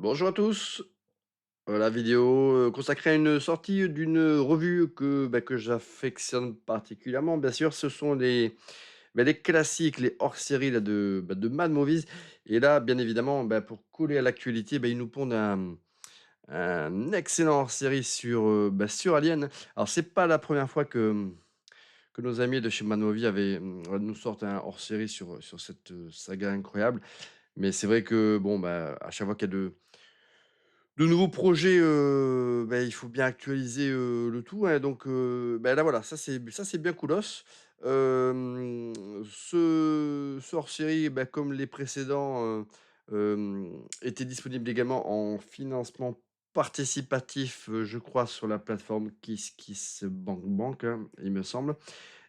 Bonjour à tous. La vidéo, consacrée à une sortie d'une revue que j'affectionne particulièrement. Bien sûr, ce sont les classiques, les hors-séries là de Mad Movies et là, bien évidemment, pour coller à l'actualité, ils nous pondent un excellent hors-série sur Alien. Alors c'est pas la première fois que nos amis de chez Mad Movies nous sortent un hors-série sur cette, saga incroyable. Mais c'est vrai que bon, à chaque fois qu'il y a de nouveaux projets, il faut bien actualiser, le tout, hein, donc là, voilà, ça c'est bien coolos. Ce hors-série, comme les précédents, était disponible également en financement participatif, je crois sur la plateforme KissKissBankBank, hein, il me semble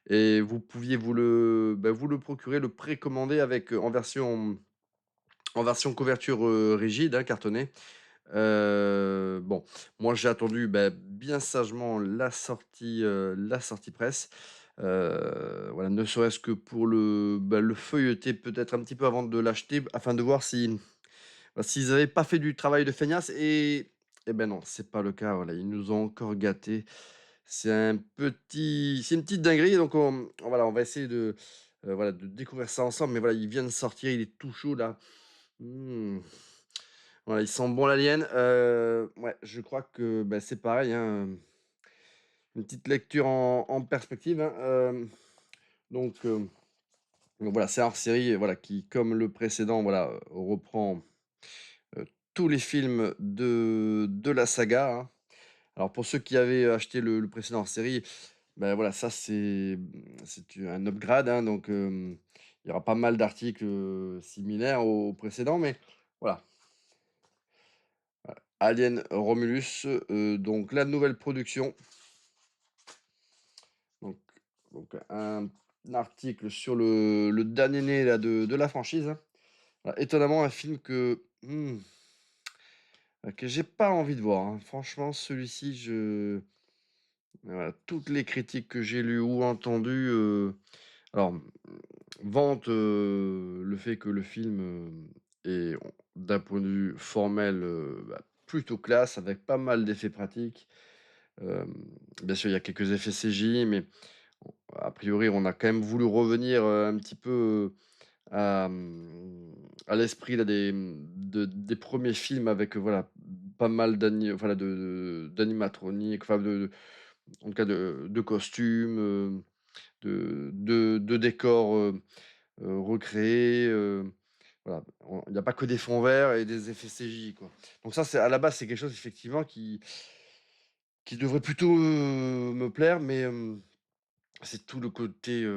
et vous pouviez vous le procurer, le précommander avec, en version couverture, rigide, hein, cartonnée. Bon, moi j'ai attendu, bien sagement la sortie presse. Voilà, ne serait-ce que pour le feuilleter peut-être un petit peu avant de l'acheter, afin de voir s'ils avaient pas fait du travail de feignasse et ben non, c'est pas le cas, voilà, ils nous ont encore gâtés. C'est une petite dinguerie, donc voilà, on va essayer de découvrir ça ensemble, mais voilà, il vient de sortir, il est tout chaud là. Mmh. Voilà, il sent bon l'alien. Ouais, je crois que, c'est pareil, hein, une petite lecture en perspective, hein, donc voilà, c'est un hors-série, voilà, qui, comme le précédent, voilà, reprend, heu, tous les films de la saga, hein. Alors pour ceux qui avaient acheté le précédent hors-série, voilà, ça c'est un upgrade, hein, donc il y aura pas mal d'articles, similaires au précédent, mais voilà. Alien Romulus, donc la nouvelle production, donc un article sur le dernier né là de la franchise, hein. Étonnamment un film que j'ai pas envie de voir, hein. Franchement celui-ci voilà, toutes les critiques que j'ai lues ou entendues, alors, vantent, le fait que le film, est d'un point de vue formel, plutôt classe avec pas mal d'effets pratiques. Hem, Bien sûr, il y a quelques effets CGI, mais a priori, on a quand même voulu revenir, un petit peu, à l'esprit là des premiers films avec, voilà, pas mal voilà d'animatroniques, enfin en tout cas de costumes, de décors, recréés, voilà. Il y a pas que des fonds verts et des effets CGI, quoi. Donc ça, c'est à la base, c'est quelque chose effectivement qui devrait plutôt, me plaire, mais c'est tout le côté,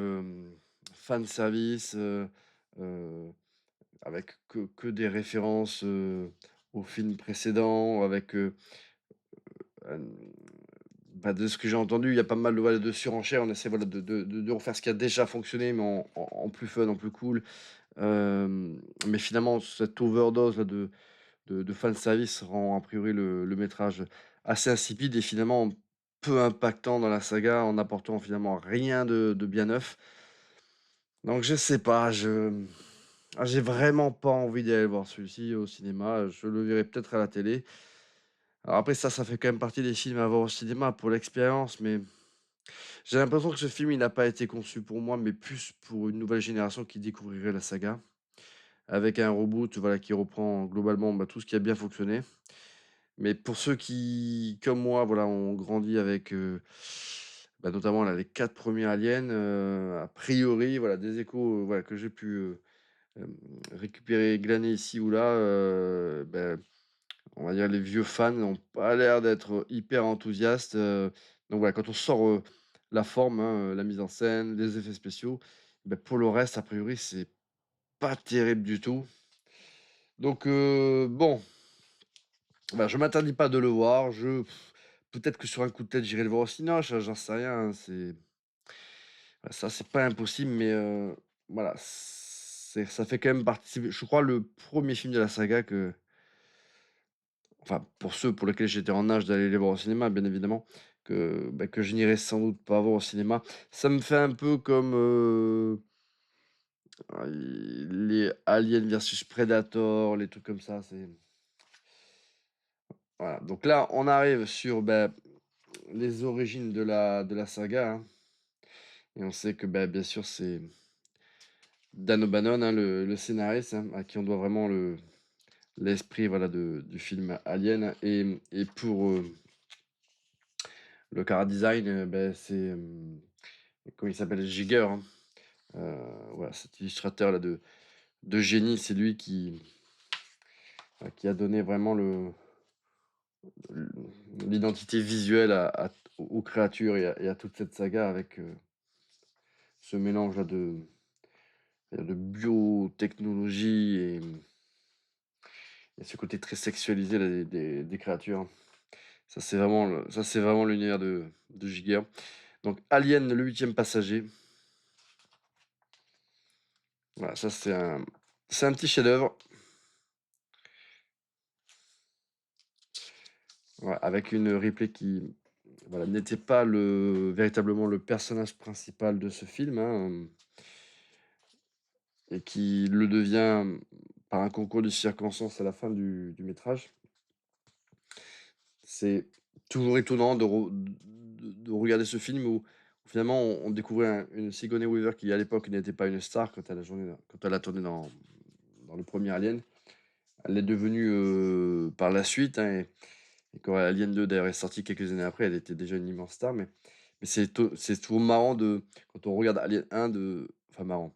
fan service, heu, avec que des références, aux films précédents, avec, hem, de ce que j'ai entendu, il y a pas mal, voilà, de surenchères. On essaie, voilà, de refaire ce qui a déjà fonctionné, mais en plus fun, en plus cool. Mais finalement, cette overdose là de fanservice rend a priori le métrage assez insipide et finalement peu impactant dans la saga, en apportant finalement rien de bien neuf. Donc je sais pas, j'ai vraiment pas envie d'aller voir celui-ci au cinéma, je le verrai peut-être à la télé. Alors après ça fait quand même partie des films à voir au cinéma pour l'expérience, mais j'ai l'impression que ce film, il n'a pas été conçu pour moi, mais plus pour une nouvelle génération qui découvrirait la saga, avec un reboot, voilà, qui reprend globalement, tout ce qui a bien fonctionné. Mais pour ceux qui, comme moi, voilà, ont grandi avec, notamment là, les 4 premiers Aliens, a priori, voilà, des échos, voilà, que j'ai pu, récupérer, glaner ici ou là, on va dire les vieux fans n'ont pas l'air d'être hyper enthousiastes, donc voilà, quand on sort, la forme, hein, la mise en scène, les effets spéciaux, pour le reste, a priori, c'est pas terrible du tout. Donc bon, je m'interdis pas de le voir, peut-être que sur un coup de tête, j'irai le voir au cinéma, j'en sais rien, hein, ça, c'est pas impossible, mais voilà, ça fait quand même partie, je crois, le premier film de la saga enfin, pour ceux pour lesquels j'étais en âge d'aller les voir au cinéma, bien évidemment, que je n'irai sans doute pas voir au cinéma. Ça me fait un peu comme, les Alien versus Predator, les trucs comme ça, c'est Voilà, donc là, on arrive sur, bah, les origines de la saga, hein, et on sait que, bah, bien sûr, c'est Dan O'Bannon, hein, le scénariste, hein, à qui on doit vraiment l'esprit, voilà, du film Alien et pour, le chara-design, c'est, comment il s'appelle? Giger, hein, voilà, cet illustrateur-là de génie, c'est lui qui a donné vraiment le l'identité visuelle aux créatures et à toute cette saga avec, ce mélange-là de biotechnologie et ce côté très sexualisé là des créatures. Ça, c'est vraiment l'univers de Giger. Donc Alien, le huitième passager, voilà, ça c'est un petit chef-d'œuvre, ouais, avec une Ripley qui, voilà, n'était pas véritablement le personnage principal de ce film, hein, et qui le devient, par un concours de circonstances à la fin du métrage. C'est toujours étonnant de regarder ce film où finalement on découvrait une Sigourney Weaver qui à l'époque n'était pas une star quand elle a tourné dans le premier Alien. Elle l'est devenue, par la suite, hein, et quand Alien 2 d'ailleurs est sorti quelques années après, elle était déjà une immense star, mais c'est toujours marrant quand on regarde Alien 1 enfin marrant,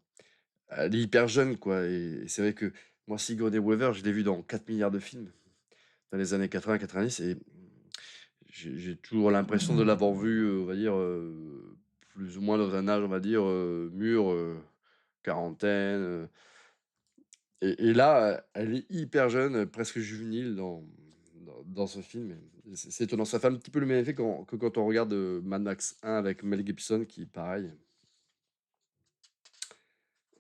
elle est hyper jeune quoi et c'est vrai que moi Sigourney Weaver, je l'ai vue dans 4 milliards de films dans les années 80-90 et j'ai toujours l'impression de l'avoir vue, on va dire, plus ou moins dans un âge, on va dire, mûr, quarantaine, et là, elle est hyper jeune, presque juvénile dans ce film et c'est étonnant. Ça fait un petit peu le même effet quand on regarde, Mad Max 1 avec Mel Gibson qui, pareil,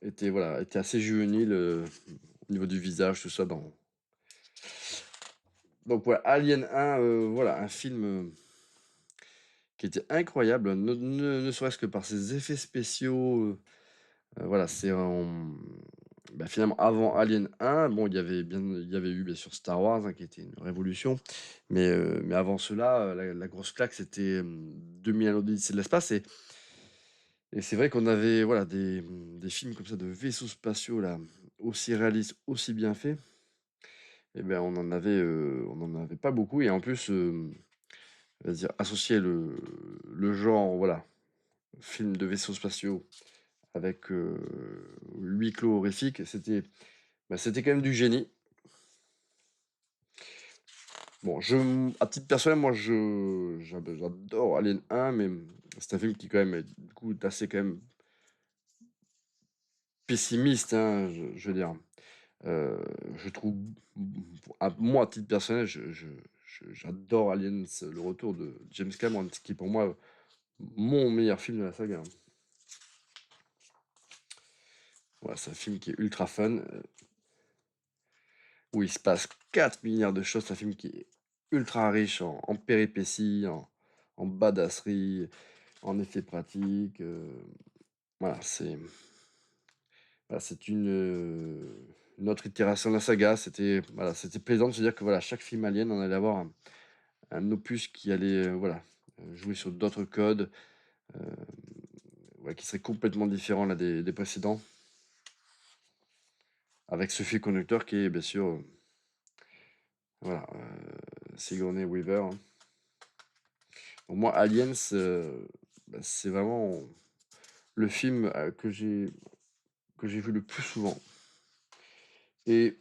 était assez juvénile, au niveau du visage, tout ça donc ouais, Alien 1, voilà, un film, qui était incroyable, ne serait-ce que par ses effets spéciaux, voilà, bah, finalement, avant Alien 1, bon, il y avait eu, bien sûr, Star Wars, hein, qui était une révolution, mais avant cela, la grosse claque, c'était, 2001: l'Odyssée de l'espace et c'est vrai qu'on avait, voilà, des films comme ça de vaisseaux spatiaux, là, aussi réalistes, aussi bien faits et ben, on en avait pas beaucoup et en plus, on va dire associer le genre, voilà, film de vaisseaux spatiaux avec, huis clos horrifique, c'était quand même du génie. Bon, à titre personnel, moi, j'adore Alien 1, mais c'est un film qui quand même est, du coup, est assez quand même pessimiste, hein, je veux dire. Je trouve, moi, à titre personnel, j'adore Aliens, le retour de James Cameron, qui est pour moi mon meilleur film de la saga, hein. Voilà, c'est un film qui est ultra fun, où il se passe 4 milliards de choses. C'est un film qui est ultra riche en péripéties, en badasserie, en effets pratiques. Voilà, c'est une autre itération de la saga. C'était plaisant de se dire que voilà, chaque film Alien, on allait avoir un opus qui allait voilà, jouer sur d'autres codes, euh, ouais, qui serait complètement différent là, des précédents, avec ce fil conducteur qui est bien sûr voilà, Sigourney Weaver, hein. Pour moi, Aliens, bah, c'est vraiment le film, que j'ai vu le plus souvent et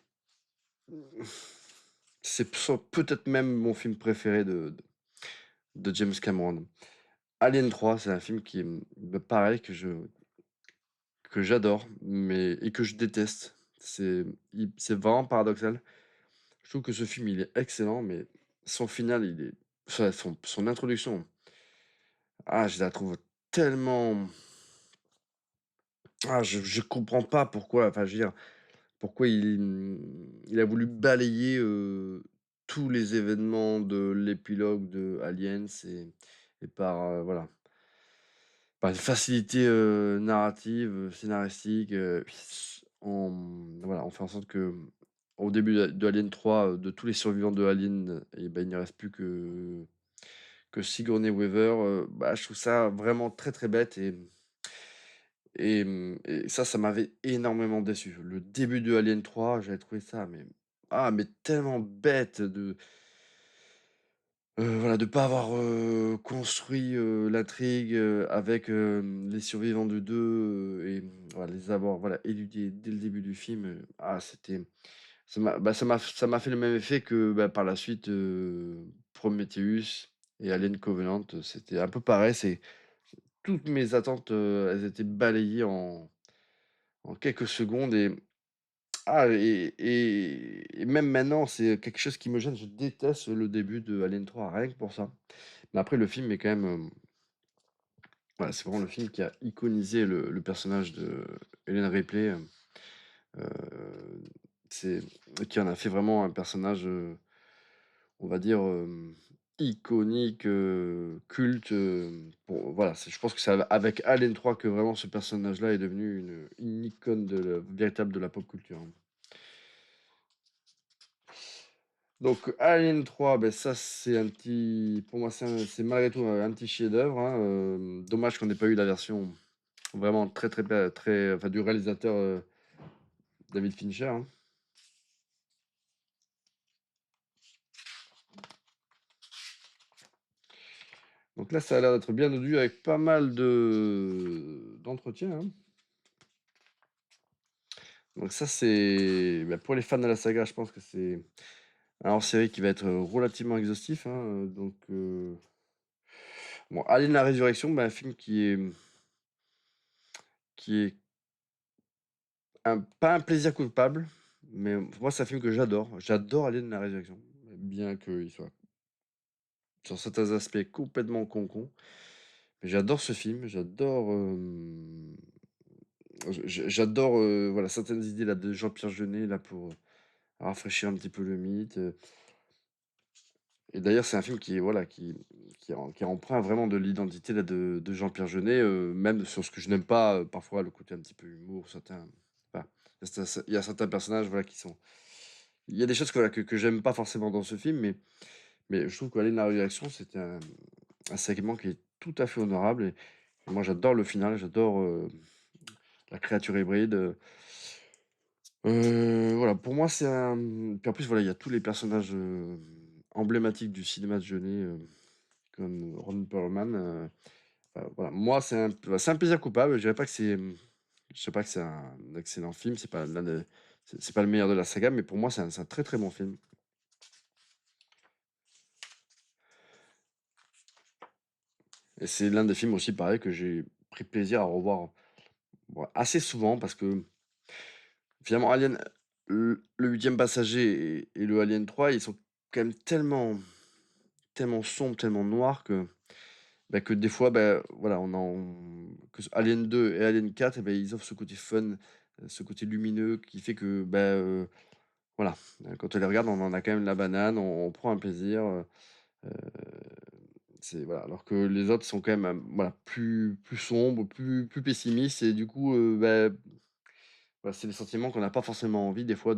peut-être même mon film préféré de James Cameron. Alien 3, c'est un film qui est, bah, pareil que j'adore, mais et que je déteste. C'est vraiment paradoxal. Je trouve que ce film, il est excellent, mais son final, son introduction, je la trouve tellement je comprends pas pourquoi, enfin, je veux dire, pourquoi il a voulu balayer, tous les événements de l'épilogue de Aliens et par, voilà, par une facilité, narrative, scénaristique, on fait en sorte que au début de Alien 3, de tous les survivants de Alien et ben il ne reste plus que Sigourney Weaver, bah, je trouve ça vraiment très, très bête et ça m'avait énormément déçu. Le début de Alien 3, j'avais trouvé ça mais tellement bête voilà, de pas avoir, construit, l'intrigue, avec, les survivants de 2 voilà, les avoir, voilà, éludés dès le début du film, c'était ça m'a fait le même effet que, bah, par la suite, Prometheus et Alien Covenant, c'était un peu pareil, c'est toutes mes attentes, elles étaient balayées en quelques secondes et même maintenant, c'est quelque chose qui me gêne. Je déteste le début de Alien 3, rien que pour ça. Mais après le film est quand même, voilà, c'est vraiment le film qui a iconisé le personnage de Ellen Ripley, heu, c'est qui en a fait vraiment un personnage, on va dire, iconique, culte, bon voilà, je pense que c'est avec Alien 3 que vraiment ce personnage-là est devenu une icône de la pop culture, hein. Donc Alien 3, ben ça c'est un petit pour moi c'est malgré tout un petit chef-d'œuvre, hein, dommage qu'on n'ait pas eu la version vraiment très, très très enfin du réalisateur, David Fincher, hein. Donc là, ça a l'air d'être bien dodu avec pas mal d'entretiens, hein. Donc ça c'est, bah, pour les fans de la saga, je pense que c'est un hors-série qui va être, relativement exhaustif, hein, donc bon, Alien: La Résurrection, bah, un film qui est pas un plaisir coupable, mais pour moi, c'est un film que j'adore. J'adore Alien: La Résurrection, bien qu'il soit sur certains aspects complètement con. Mais j'adore ce film, j'adore, voilà, certaines idées là de Jean-Pierre Jeunet là pour, rafraîchir un petit peu le mythe, et d'ailleurs c'est un film qui est voilà, qui est empreint vraiment de l'identité là de Jean-Pierre Jeunet, même sur ce que je n'aime pas, parfois le côté un petit peu humour, certains enfin, il y a certains personnages voilà qui sont il y a des choses que voilà que j'aime pas forcément dans ce film, mais je trouve qu'Alien: La Résurrection, c'était un segment qui est tout à fait honorable et moi j'adore le final, j'adore, la créature hybride, voilà, pour moi, puis en plus, voilà, il y a tous les personnages, emblématiques du cinéma de Jeunet, comme Ron Perlman, enfin, voilà, moi, c'est un plaisir coupable. Je dirais pas que je sais pas que c'est un excellent film, c'est pas l'un des c'est pas le meilleur de la saga, mais pour moi, c'est un très, très bon film et c'est l'un des films aussi, pareil, que j'ai pris plaisir à revoir, bon, assez souvent parce que, finalement, le 8e passager et le Alien 3, ils sont quand même tellement sombres, tellement noirs que des fois, bah, voilà, que ce Alien 2 et Alien 4 et beh, ils offrent ce côté fun, ce côté lumineux qui fait que, bah, voilà, quand on les regarde, on en a quand même la banane, on prend un plaisir, heu, c'est voilà, alors que les autres sont quand même, voilà, plus sombres, plus pessimistes et du coup, bah, voilà, c'est des sentiments qu'on n'a pas forcément envie des fois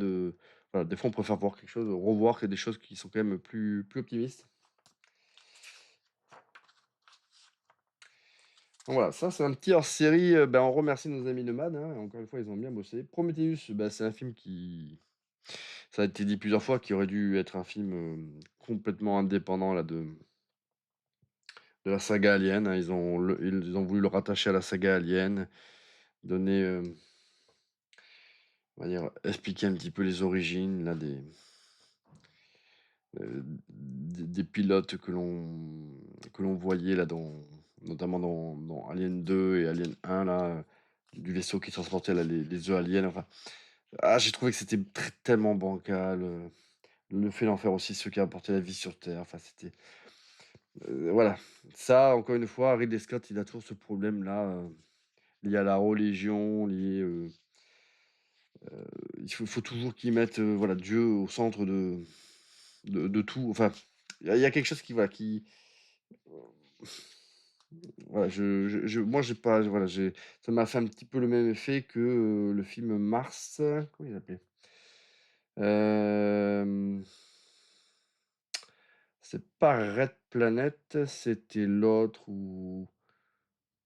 voilà, des fois on préfère voir quelque chose, revoir que des choses qui sont quand même plus optimistes. Donc voilà, ça c'est un petit hors-série, bah, on remercie nos amis Nomad, hein, encore une fois, ils ont bien bossé. Prometheus, bah, c'est un film qui ça a été dit plusieurs fois, qui aurait dû être un film, complètement indépendant là de la saga Alien, hein. Ils ont voulu le rattacher à la saga Alien, donner, on va dire, expliquer un petit peu les origines là des pilotes que l'on voyait là notamment dans Alien 2 et Alien 1 là, du vaisseau qui transportait là les œufs aliens, enfin, j'ai trouvé que c'était tellement bancal, le fait d'en faire aussi ceux qui apportaient la vie sur Terre, enfin c'était, voilà. Ça, encore une fois, Ridley Scott, il a toujours ce problème-là, lié à la religion, il faut toujours qu'il mette, voilà, Dieu au centre de tout, enfin, il y a quelque chose qui, voilà, voilà, moi j'ai pas voilà, ça m'a fait un petit peu le même effet que, le film Mars, comment il s'appelait? Hem, c'est pas Red Planet, c'était l'autre ou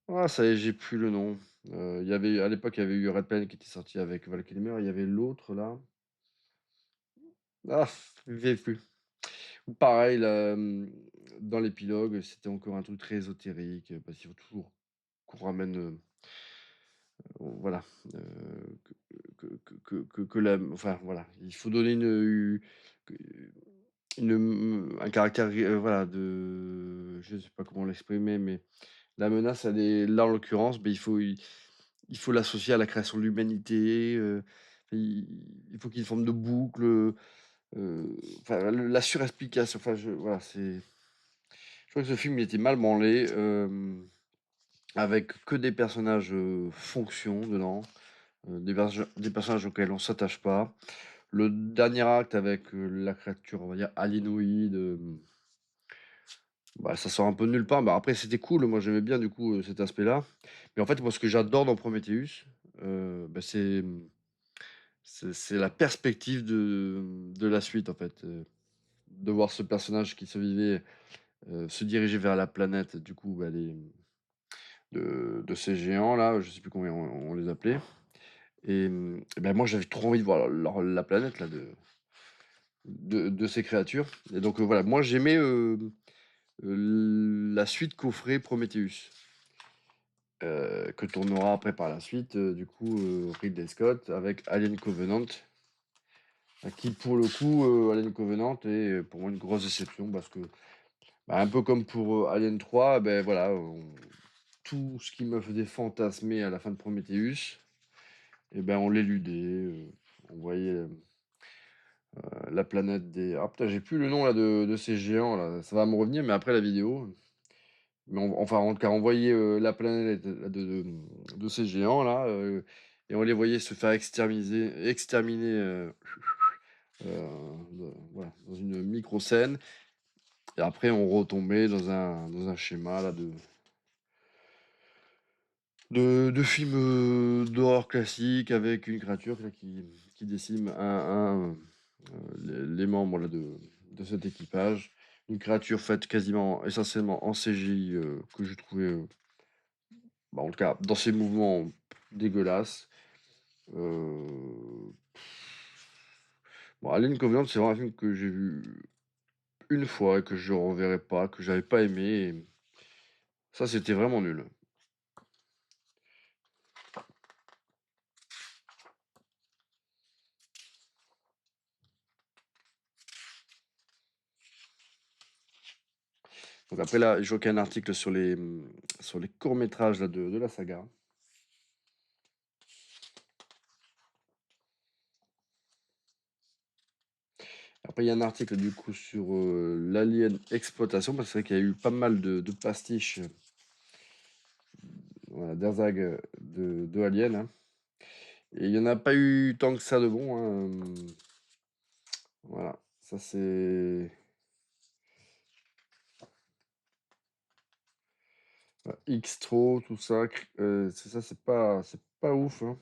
ah ça y est, j'ai plus le nom. Il y avait à l'époque, il y avait eu Red Planet qui était sorti avec Val Kilmer, il y avait l'autre là. Ah! Je l'ai plus. Ou pareil là, dans l'épilogue, c'était encore un truc très ésotérique, parce qu'il faut toujours qu'on ramène, voilà, que la enfin voilà, il faut donner que un caractère voilà de je sais pas comment l'exprimer, mais la menace elle est là en l'occurrence, beh, il faut l'associer à la création de l'humanité, il faut qu'il y ait une forme de boucle, enfin la surexplication, enfin je voilà, je crois que ce film il était mal branlé, avec que des personnages, fonction dedans, des personnages auxquels on s'attache pas. Le dernier acte avec, la créature, on va dire aliénoïde, bah, ça sort un peu de nulle part. Bah, après c'était cool, moi j'aimais bien du coup, cet aspect-là. Mais en fait, moi ce que j'adore dans Prometheus, bah, c'est la perspective de la suite en fait, de voir ce personnage qui se vivait, se diriger vers la planète du coup, bah, de ces géants-là, je sais plus comment on les appelait et bah, moi j'avais trop envie de voir la planète là de ces créatures et donc, voilà, moi j'aimais, la suite coffret Prometheus, que tournera après par la suite, du coup, Ridley Scott avec Alien Covenant, qui pour le coup, Alien Covenant est, pour moi une grosse déception parce que, bah, un peu comme pour, Alien 3, beh, voilà, tout ce qui me faisait fantasmer à la fin de Prometheus et ben, on l'éludait, on voyait, la planète des ah putain, j'ai plus le nom là de ces géants là, ça va me revenir, mais après la vidéo. Mais enfin, en tout cas, on voyait, la planète de ces géants là, et on les voyait se faire exterminer, voilà, dans une micro scène et après on retombait dans un schéma là de film, d'horreur classique avec une créature là qui décime les membres là de cet équipage. Une créature faite quasiment essentiellement en CGI, que je trouvais, bah, en tout cas dans ses mouvements dégueulasses. Heu, bon Alien Covenant, c'est vraiment un film que j'ai vu une fois et que je reverrai pas, que j'avais pas aimé et ça c'était vraiment nul. Donc après là, je vois qu'il y a un article sur les courts métrages là de la saga. Après, il y a un article du coup sur, l'Alien Exploitation, parce que c'est vrai qu'il y a eu pas mal de pastiches, voilà, d'Herzog, de Alien, hein, et il y en a pas eu tant que ça de bons, hein, voilà. Ça c'est Xtro, tout ça, c'est ça, c'est pas ouf, hein.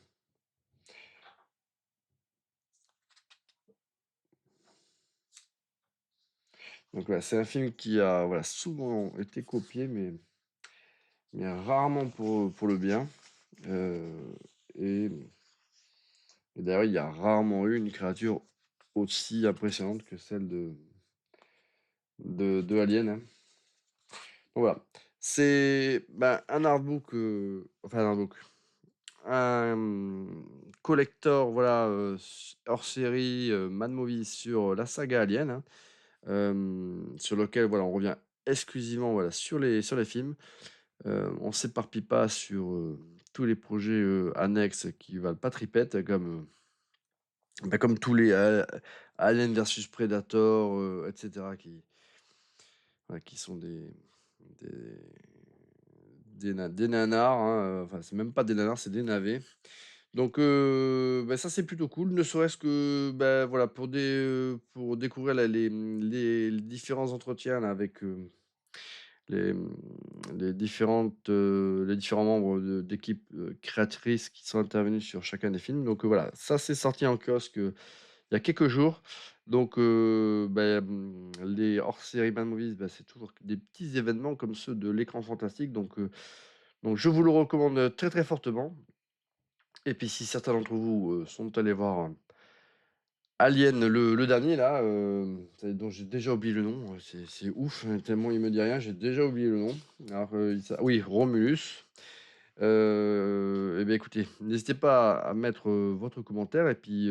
Donc voilà, c'est un film qui a, voilà, souvent été copié, mais rarement pour le bien, heu et et d'ailleurs, il y a rarement eu une créature aussi impressionnante que celle de Alien, hein. Donc voilà, c'est, bah, un artbook, enfin un artbook, un, collector, voilà, hors série, Mad Movies sur la saga Alien, hein, sur lequel, voilà, on revient exclusivement, voilà, sur les films. On s'éparpille pas sur, tous les projets, annexes qui valent pas tripette comme, bah, comme tous les Alien versus Predator, et cetera ouais, qui sont des des nanars, hein, enfin, c'est même pas des nanars, c'est des navets. Donc bah, ça, c'est plutôt cool, ne serait-ce que, bah, voilà, pour découvrir là les différents entretiens là avec, les, les différents membres d'équipes, créatrices qui sont intervenus sur chacun des films. Donc voilà, ça, c'est sorti en kiosque, il y a quelques jours. Donc les hors-séries Mad Movies, bah, c'est toujours des petits événements comme ceux de l'écran fantastique. Donc je vous le recommande, très, très fortement. Et puis si certains d'entre vous, sont allés voir, Alien, le dernier là, c'est dont j'ai déjà oublié le nom, c'est ouf, tellement il me dit rien, j'ai déjà oublié le nom. Alors, il s'a oui, Romulus. Et beh, écoutez, n'hésitez pas à mettre, votre commentaire et puis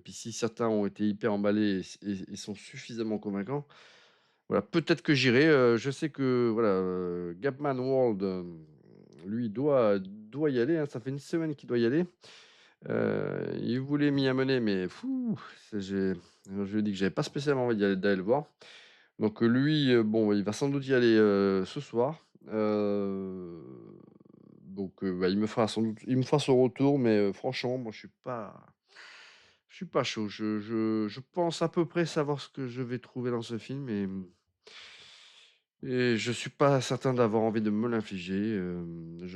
si certains ont été hyper emballés et sont suffisamment convaincants, voilà, peut-être que j'irai, je sais que voilà, Gapman World, lui doit y aller, hein, ça fait une semaine qu'il doit y aller. Il voulait m'y amener mais fou, c'est je lui ai dit que j'avais pas spécialement envie d'aller le voir. Donc, lui, bon, il va sans doute y aller, ce soir. Bah, il me fera son retour, mais, franchement, moi, je suis pas chaud. Je pense à peu près savoir ce que je vais trouver dans ce film et je suis pas certain d'avoir envie de me l'infliger,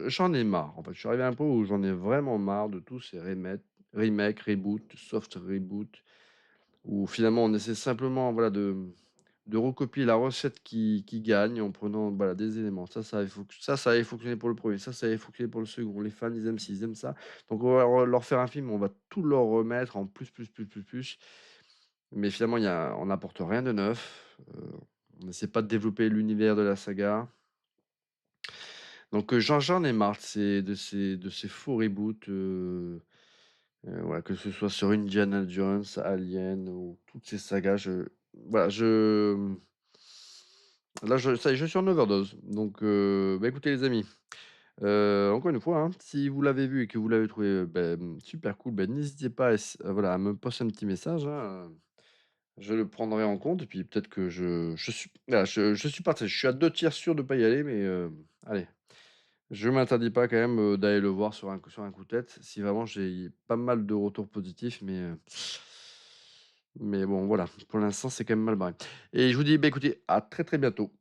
j'en ai marre, en fait. Je suis arrivé à un point où j'en ai vraiment marre de tous ces remakes, reboot, soft reboot, où finalement on essaie simplement, voilà, de recopier la recette qui gagne en prenant, voilà, des éléments. Ça avait fonctionné pour le premier, ça avait fonctionné pour le second. Les fans, ils aiment ci, ils aiment ça. Donc on va leur faire un film, on va tout leur remettre en plus, plus, plus, plus, plus. Mais finalement, on n'apporte rien de neuf. On essaie pas de développer l'univers de la saga. Donc j'en ai marre de ces faux reboots, voilà, que ce soit sur Indiana Jones, Alien ou toutes ces sagas, voilà, là, ça y est, je suis en overdose. Donc, bah, écoutez les amis, encore une fois, hein, si vous l'avez vu et que vous l'avez trouvé, super cool, n'hésitez pas voilà, à me poster un petit message, hein, je le prendrai en compte et puis peut-être que je suis voilà, je suis parti. Je suis à 2 tiers sûr de pas y aller, mais, allez, je m'interdis pas quand même, d'aller le voir sur un coup de tête, si vraiment j'ai pas mal de retours positifs, mais bon, voilà, pour l'instant, c'est quand même mal barré et je vous dis, écoutez, à très, très bientôt.